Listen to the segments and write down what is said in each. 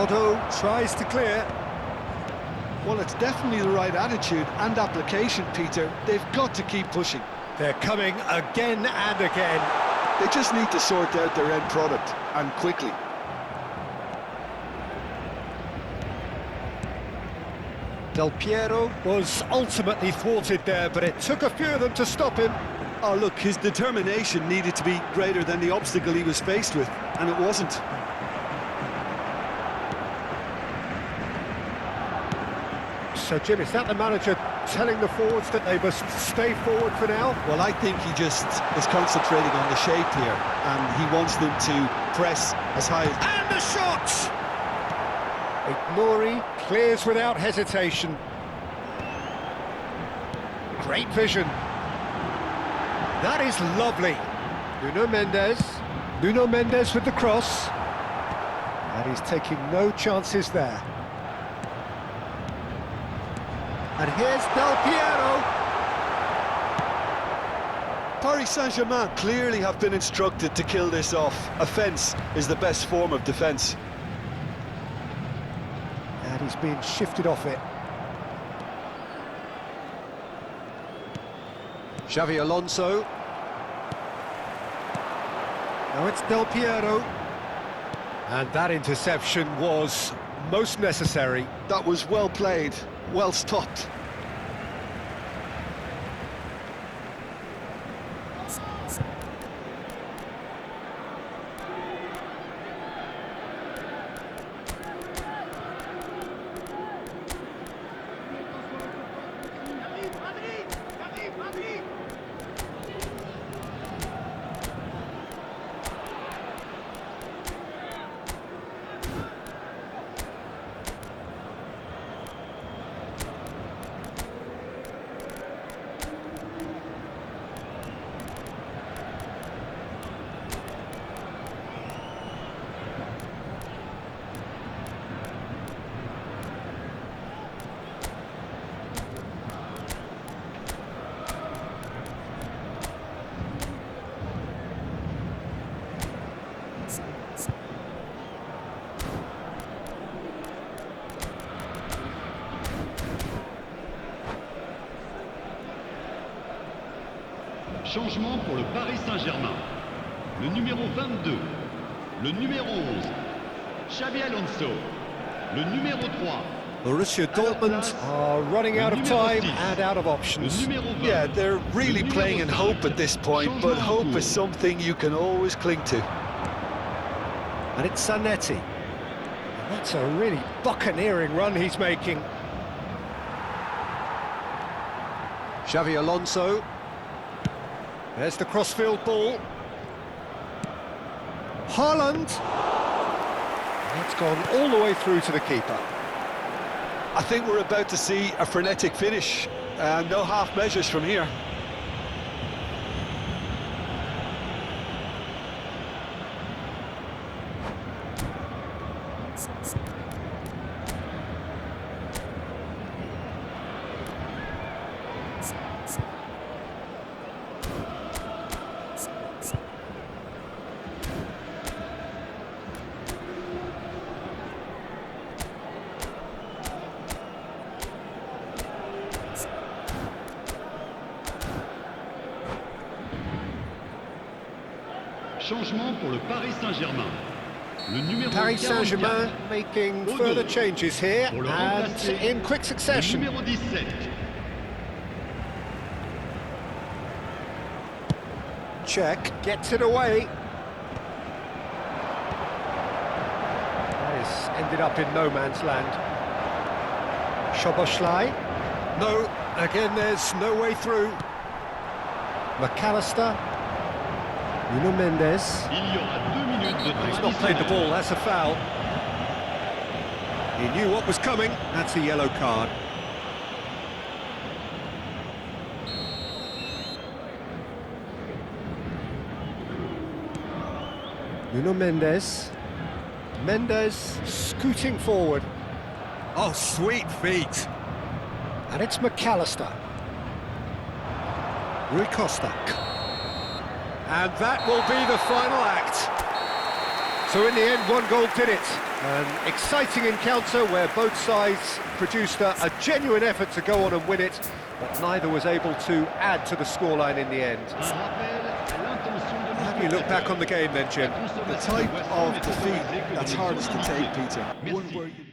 Otto tries to clear. Well, it's definitely the right attitude and application, Peter. They've got to keep pushing. They're coming again and again. They just need to sort out their end product, and quickly. Del Piero was ultimately thwarted there, but it took a few of them to stop him. Oh, look, his determination needed to be greater than the obstacle he was faced with, and it wasn't. So, Jim, is that the manager telling the forwards that they must stay forward for now? Well, I think he just is concentrating on the shape here, and he wants them to press as high as... And the shot! Ignori clears without hesitation. Great vision. That is lovely. Nuno Mendes. Nuno Mendes with the cross. And he's taking no chances there. And here's Del Piero. Paris Saint-Germain clearly have been instructed to kill this off. Offence is the best form of defence. And he's being shifted off it. Xavi Alonso. Now it's Del Piero. And that interception was most necessary. That was well played, well stopped. Changement pour le Paris Saint-Germain. Le numéro 22, le numéro 11, Xavi Alonso, le numéro 3. Borussia Dortmund are running out of time and out of options. Yeah, they're really playing in hope at this point, but hope is something you can always cling to. And it's Zanetti. That's a really buccaneering run he's making. Xavi Alonso. There's the crossfield ball. Haaland. It's gone all the way through to the keeper. I think we're about to see a frenetic finish, and no half measures from here. Changement pour le Paris Saint-Germain. Le numéro Paris Saint-Germain 44, making further changes here and in quick succession. le numéro 17. Check, gets it away. That is ended up in no man's land. Szoboszlai. No, again there's no way through. McAllister. Nuno Mendes. Il y aura 2 minutes de temps. He's not played the ball, that's a foul. He knew what was coming, that's a yellow card. Nuno Mendes. Mendes scooting forward. Oh, sweet feet. And it's McAllister. Rui Costa. And that will be the final act. So in the end, one goal did it. An exciting encounter where both sides produced a genuine effort to go on and win it, but neither was able to add to the scoreline in the end. How do you look back on the game then, Jim? The type of defeat that's hardest to take, Peter. One where you...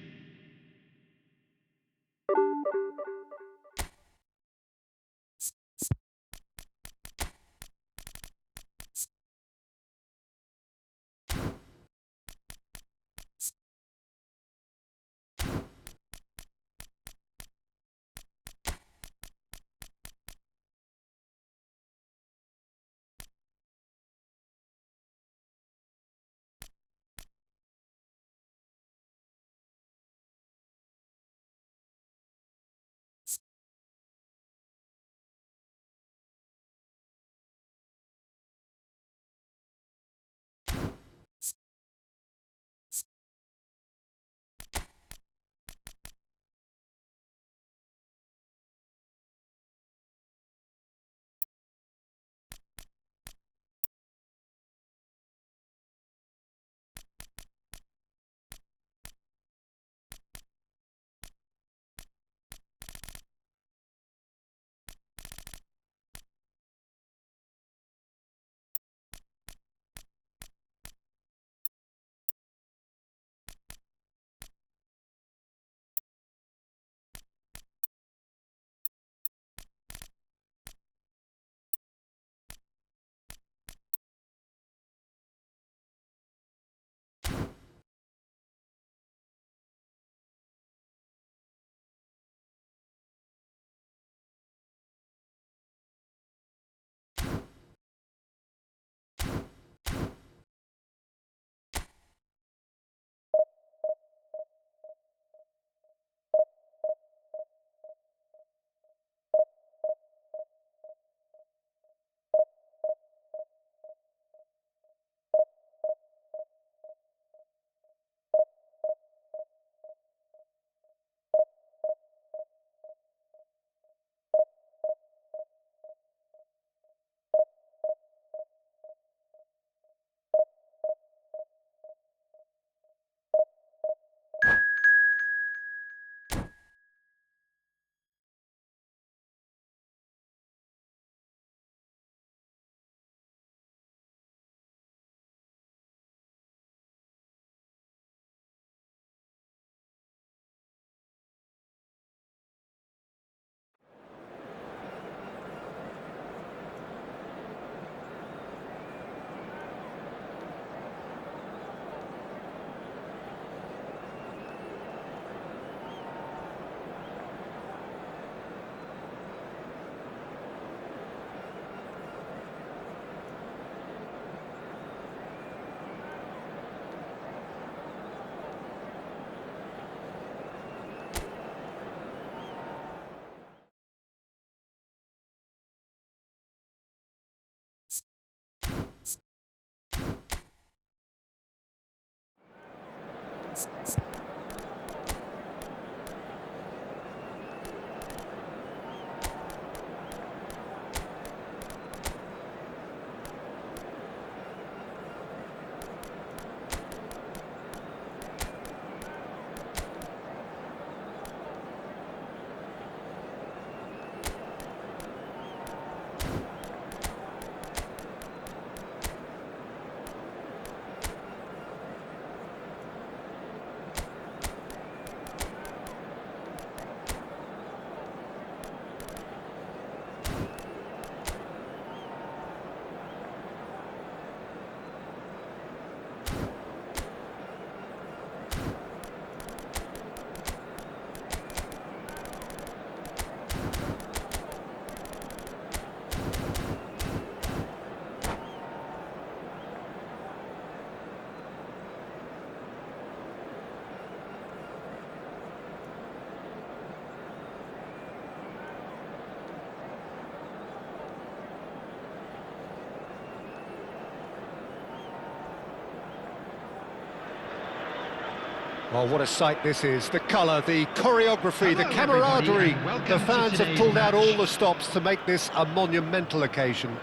Oh, what a sight this is. The colour, the choreography, the camaraderie. The fans have pulled out all the stops to make this a monumental occasion.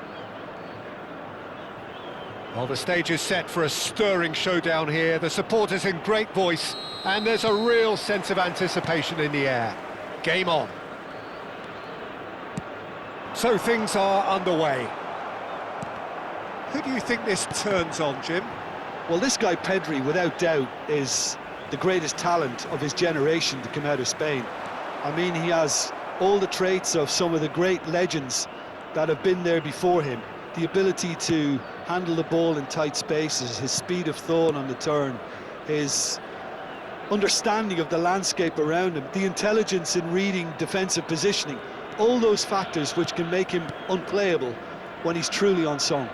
Well, the stage is set for a stirring showdown here. The supporters in great voice, and there's a real sense of anticipation in the air. Game on. So things are underway. Who do you think this turns on, Jim? Well, this guy Pedri, without doubt, is the greatest talent of his generation to come out of Spain. I mean, he has all the traits of some of the great legends that have been there before him. The ability to handle the ball in tight spaces, his speed of thought on the turn, his understanding of the landscape around him, the intelligence in reading defensive positioning, all those factors which can make him unplayable when he's truly on song.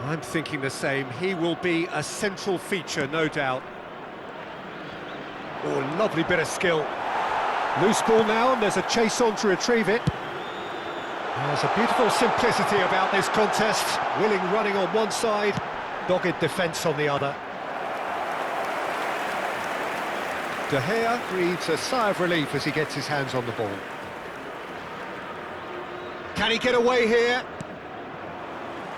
I'm thinking the same. He will be a central feature, no doubt. Oh, lovely bit of skill. Loose ball now, and there's a chase on to retrieve it. There's a beautiful simplicity about this contest. Willing running on one side, dogged defence on the other. De Gea breathes a sigh of relief as he gets his hands on the ball. Can he get away here?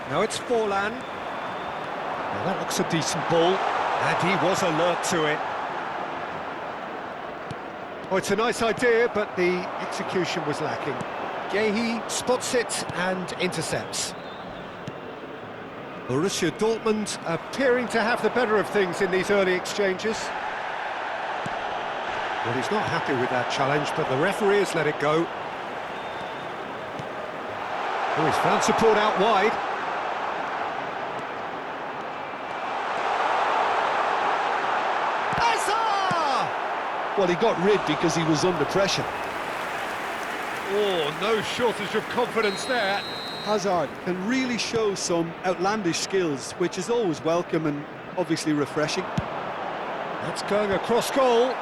No, it's Forlan. Now that looks a decent ball, and he was alert to it. Oh, it's a nice idea, but the execution was lacking. Gehi spots it and intercepts. Borussia Dortmund appearing to have the better of things in these early exchanges. Well, he's not happy with that challenge, but the referee has let it go. Oh, he's found support out wide. Well, he got rid because he was under pressure. Oh, no shortage of confidence there. Hazard can really show some outlandish skills, which is always welcome and obviously refreshing. That's going across goal.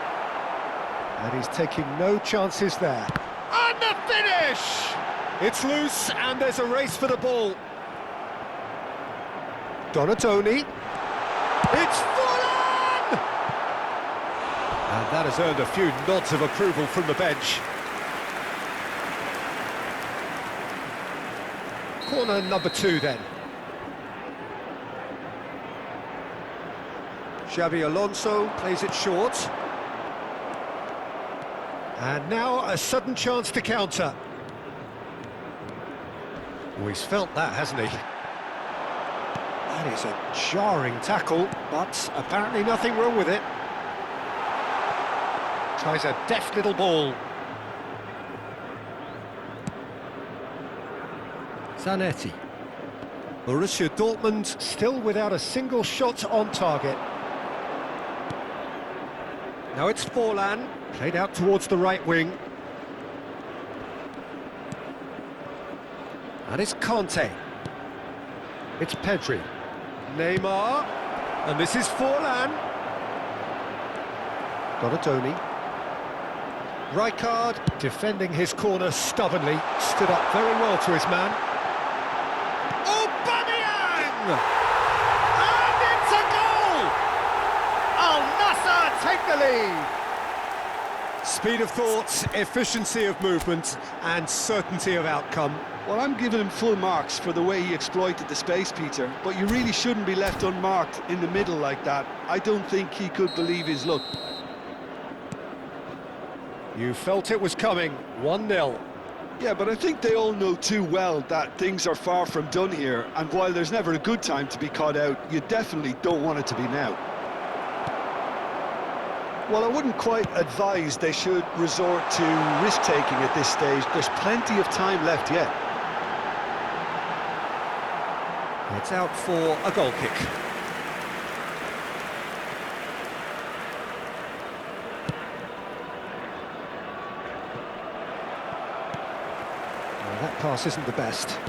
And he's taking no chances there. And the finish! It's loose, and there's a race for the ball. Donatoni. It's Forlan! And that has earned a few nods of approval from the bench. Corner number 2 then. Xabi Alonso plays it short. And now a sudden chance to counter. Oh, he's felt that, hasn't he? That is a jarring tackle, but apparently nothing wrong with it. Tries a deft little ball. Zanetti. Borussia Dortmund still without a single shot on target. Now it's Forlan, played out towards the right wing. And it's Conte. It's Pedri. Neymar. And this is Forlan. Donatoni. Rijkaard, defending his corner stubbornly, stood up very well to his man. Aubameyang! And it's a goal! Al Nassr take the lead! Speed of thought, efficiency of movement, and certainty of outcome. Well, I'm giving him full marks for the way he exploited the space, Peter, but you really shouldn't be left unmarked in the middle like that. I don't think he could believe his luck. You felt it was coming, 1-0. Yeah, but I think they all know too well that things are far from done here, and while there's never a good time to be caught out, you definitely don't want it to be now. Well, I wouldn't quite advise they should resort to risk-taking at this stage. There's plenty of time left yet. It's out for a goal kick. Well, that pass isn't the best.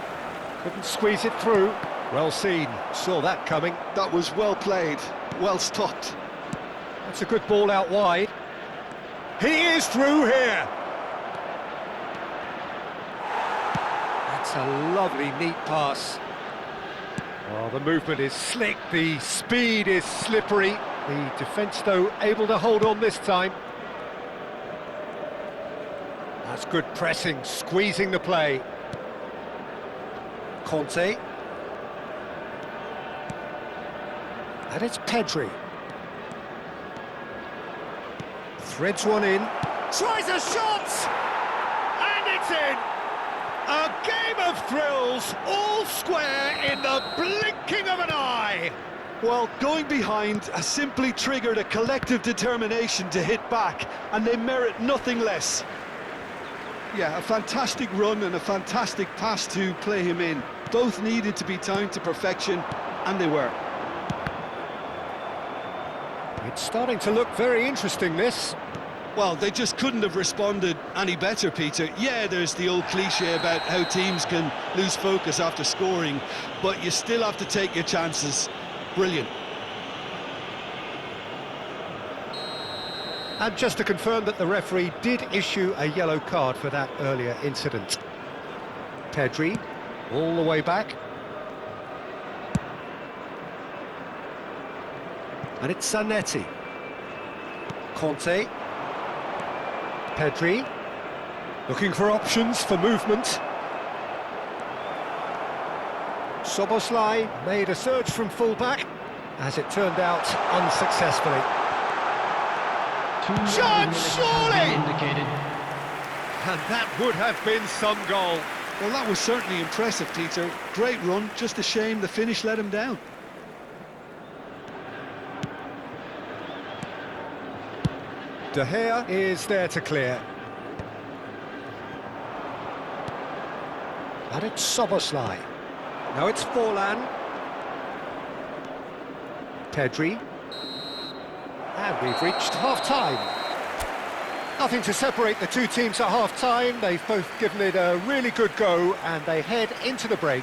Couldn't squeeze it through. Well seen, saw that coming. That was well played, well stopped. That's a good ball out wide. He is through here. That's a lovely, neat pass. Oh, the movement is slick, the speed is slippery. The defence, though, able to hold on this time. That's good pressing, squeezing the play. Conte. And it's Pedri. Threads one in. Tries a shot! And it's in! A game of thrills, all square in the blinking of an eye! Well, going behind has simply triggered a collective determination to hit back, and they merit nothing less. Yeah, a fantastic run and a fantastic pass to play him in. Both needed to be timed to perfection, and they were. It's starting to look very interesting, this. Well, they just couldn't have responded any better, Peter. Yeah, there's the old cliche about how teams can lose focus after scoring, but you still have to take your chances. Brilliant. And just to confirm that the referee did issue a yellow card for that earlier incident. Pedri, all the way back. And it's Zanetti. Conte. Pedri. Looking for options for movement. Szoboszlai made a surge from full-back, as it turned out unsuccessfully. Chance, surely! And that would have been some goal. Well, that was certainly impressive, Peter. Great run, just a shame the finish let him down. De Gea is there to clear. And it's Szoboszlai. Now it's Forlan. Pedri. And we've reached half-time. Nothing to separate the two teams at half-time. They've both given it a really good go, and they head into the break,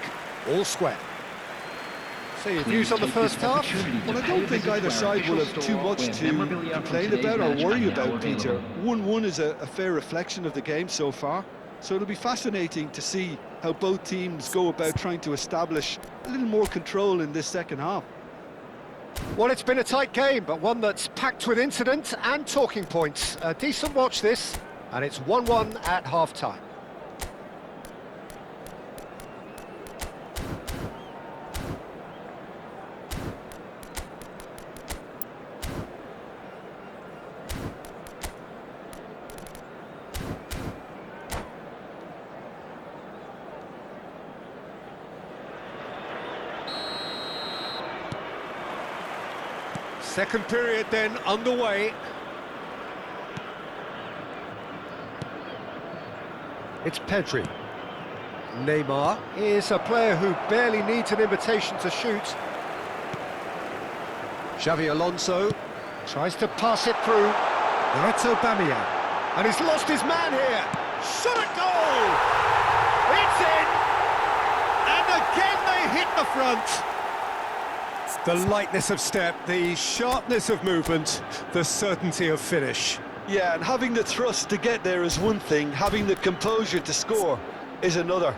all square. So your views on the first half? Well, I don't think either side will have too much to complain about or worry about, Peter. 1-1 is a fair reflection of the game so far. So it'll be fascinating to see how both teams go about trying to establish a little more control in this second half. Well, it's been a tight game, but one that's packed with incident and talking points. A decent watch this, and it's 1-1 at half-time. Second period then underway. It's Pedri. Neymar is a player who barely needs an invitation to shoot. Xavi Alonso tries to pass it through. Now it's Aubameyang. And he's lost his man here. Shot at goal! It's in! And again they hit the front. The lightness of step, the sharpness of movement, the certainty of finish. Yeah, and having the thrust to get there is one thing, having the composure to score is another.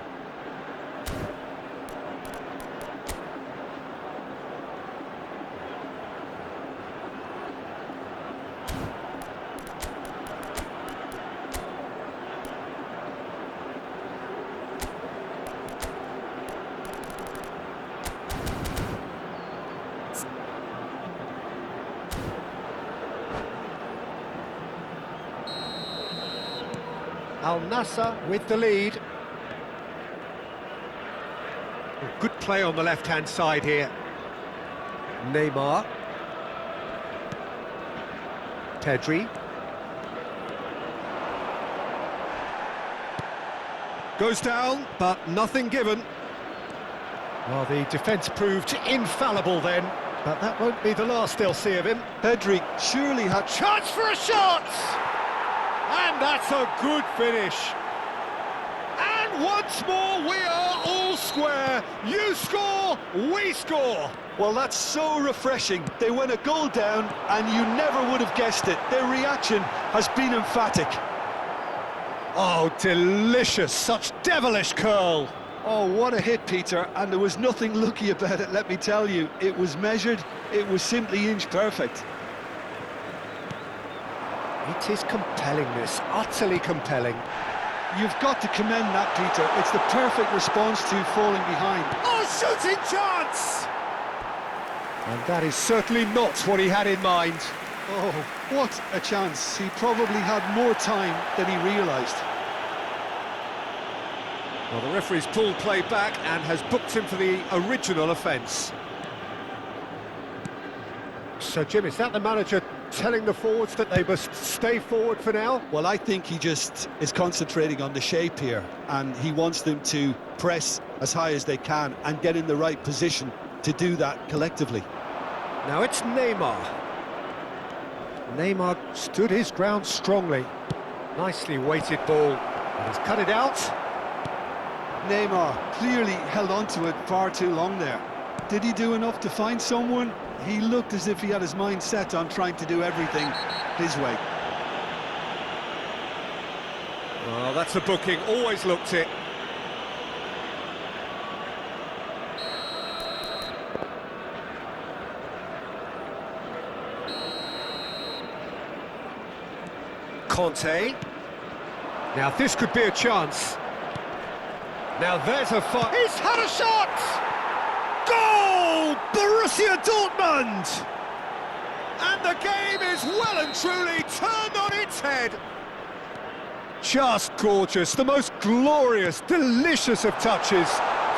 Al Nassr with the lead. Good play on the left-hand side here. Neymar. Pedri. Goes down, but nothing given. Well, the defence proved infallible then, but that won't be the last they'll see of him. Pedri surely had Chance for a shot! And that's a good finish. And once more, we are all square. You score, we score. Well, that's so refreshing. They went a goal down, and you never would have guessed it. Their reaction has been emphatic. Oh, delicious. Such devilish curl. Oh, what a hit, Peter, and there was nothing lucky about it, let me tell you. It was measured, it was simply inch perfect. It is compelling, this, utterly compelling. You've got to commend that, Peter. It's the perfect response to falling behind. Oh, shooting chance! And that is certainly not what he had in mind. Oh, what a chance. He probably had more time than he realised. Well, the referee's pulled play back and has booked him for the original offence. So, Jim, is that the manager telling the forwards that they must stay forward for now? Well, I think he just is concentrating on the shape here, and he wants them to press as high as they can and get in the right position to do that collectively. Now it's Neymar. Neymar stood his ground strongly. Nicely weighted ball. And he's cut it out. Neymar clearly held on to it far too long there. Did he do enough to find someone? He looked as if he had his mind set on trying to do everything his way. Well, that's a booking. Always looked it. Conte. Now this could be a chance. Now there's a fire. He's had a shot! Goal! Borussia Dortmund! And the game is well and truly turned on its head. Just gorgeous, the most glorious, delicious of touches,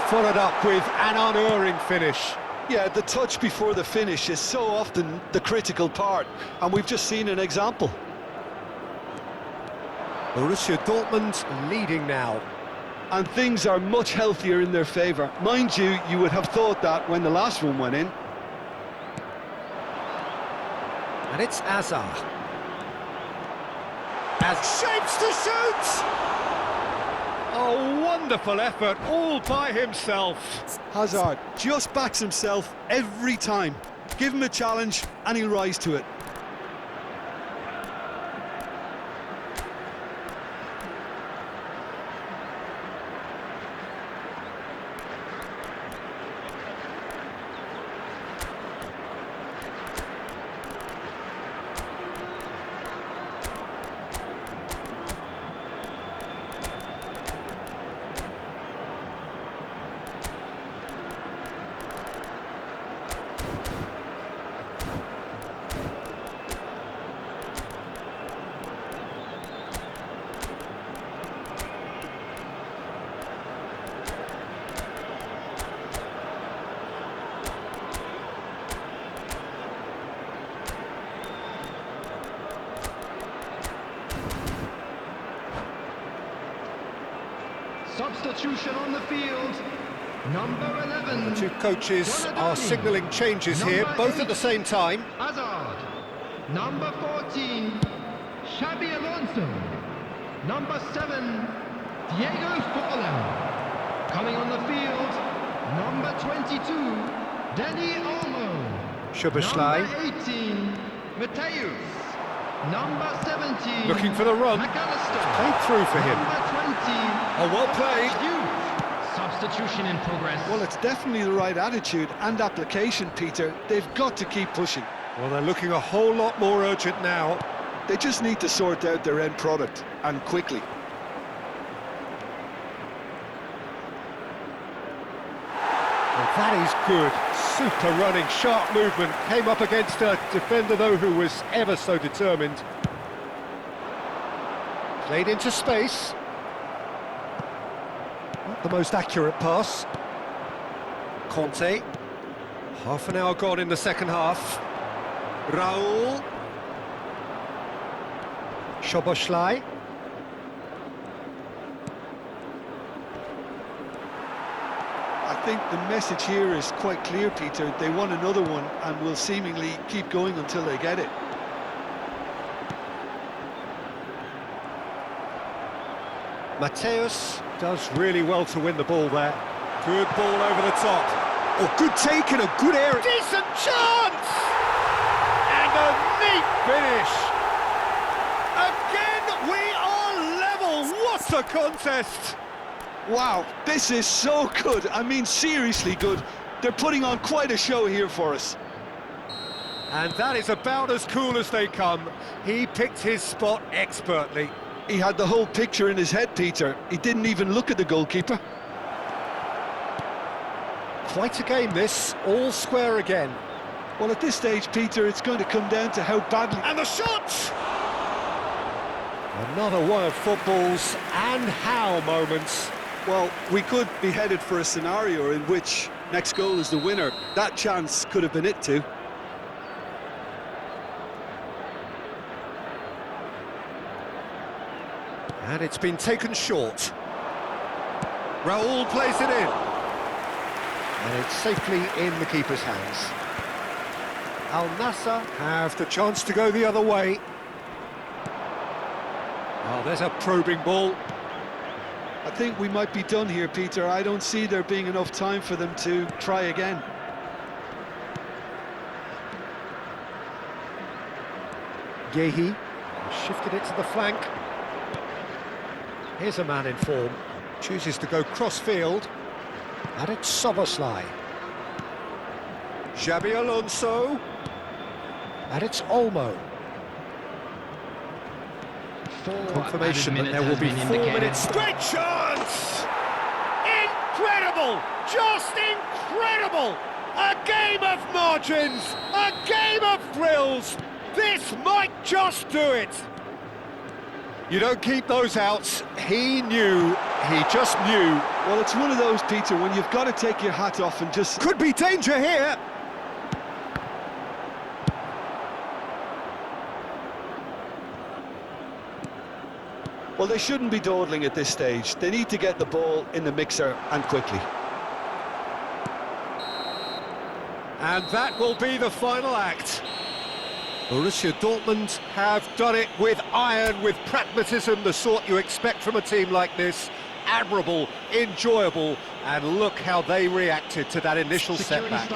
followed up with an unerring finish. Yeah, the touch before the finish is so often the critical part, and we've just seen an example. Borussia Dortmund leading now. And things are much healthier in their favour. Mind you, you would have thought that when the last one went in. And it's Hazard. As shapes to shoot! A wonderful effort, all by himself. Hazard just backs himself every time. Give him a challenge and he'll rise to it. Substitution on the field. Number 11. The two coaches are signalling changes here, both at the same time. Hazard. Number 14. Xabi Alonso. Number 7. Diego Forlan. Coming on the field. Number 22. Dani Olmo. Szoboszlai. Number 18. Mateus. Number 17. Looking for the run. McAllister. Played through for him. Number 20. Oh, well played. Huge. Substitution in progress. Well, it's definitely the right attitude and application, Peter. They've got to keep pushing. Well, they're looking a whole lot more urgent now. They just need to sort out their end product, and quickly. Well, that is good. Super running, sharp movement. Came up against a defender, though, who was ever so determined. Played into space. Not the most accurate pass. Conte. Half an hour gone in the second half. Raul. Szoboszlai. I think the message here is quite clear, Peter. They want another one and will seemingly keep going until they get it. Mateus does really well to win the ball there. Good ball over the top. Oh, good take and a good area. Decent chance! And a neat finish. Again, we are level. What a contest! Wow, this is so good. I mean, seriously good. They're putting on quite a show here for us. And that is about as cool as they come. He picked his spot expertly. He had the whole picture in his head, Peter. He didn't even look at the goalkeeper. Quite a game this, all square again. Well, at this stage, Peter, it's going to come down to how badly... And the shot! Another one of football's and how moments. Well, we could be headed for a scenario in which next goal is the winner. That chance could have been it too. And it's been taken short. Raul plays it in. And it's safely in the keeper's hands. Al Nassr have the chance to go the other way. Oh, there's a probing ball. I think we might be done here, Peter. I don't see there being enough time for them to try again. Yehi shifted it to the flank. Here's a man in form. Chooses to go cross-field. And it's Soboslai. Xabi Alonso. And it's Olmo. Confirmation that there will be 4 minutes. Great chance! Incredible! Just incredible! A game of margins! A game of thrills! This might just do it! You don't keep those outs. He knew. He just knew. Well, it's one of those, Peter, when you've got to take your hat off and just... Could be danger here! Well, they shouldn't be dawdling at this stage. They need to get the ball in the mixer and quickly. And that will be the final act. Borussia Dortmund have done it with iron, with pragmatism, the sort you expect from a team like this. Admirable, enjoyable, and look how they reacted to that initial setback.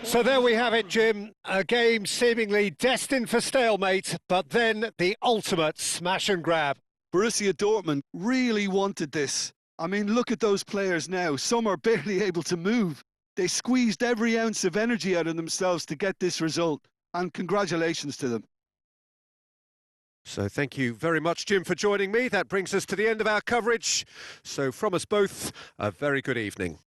So there we have it, Jim. A game seemingly destined for stalemate, but then the ultimate smash and grab. Borussia Dortmund really wanted this. I mean, look at those players now. Some are barely able to move. They squeezed every ounce of energy out of themselves to get this result, and congratulations to them. So thank you very much, Jim, for joining me. That brings us to the end of our coverage. So from us both, a very good evening.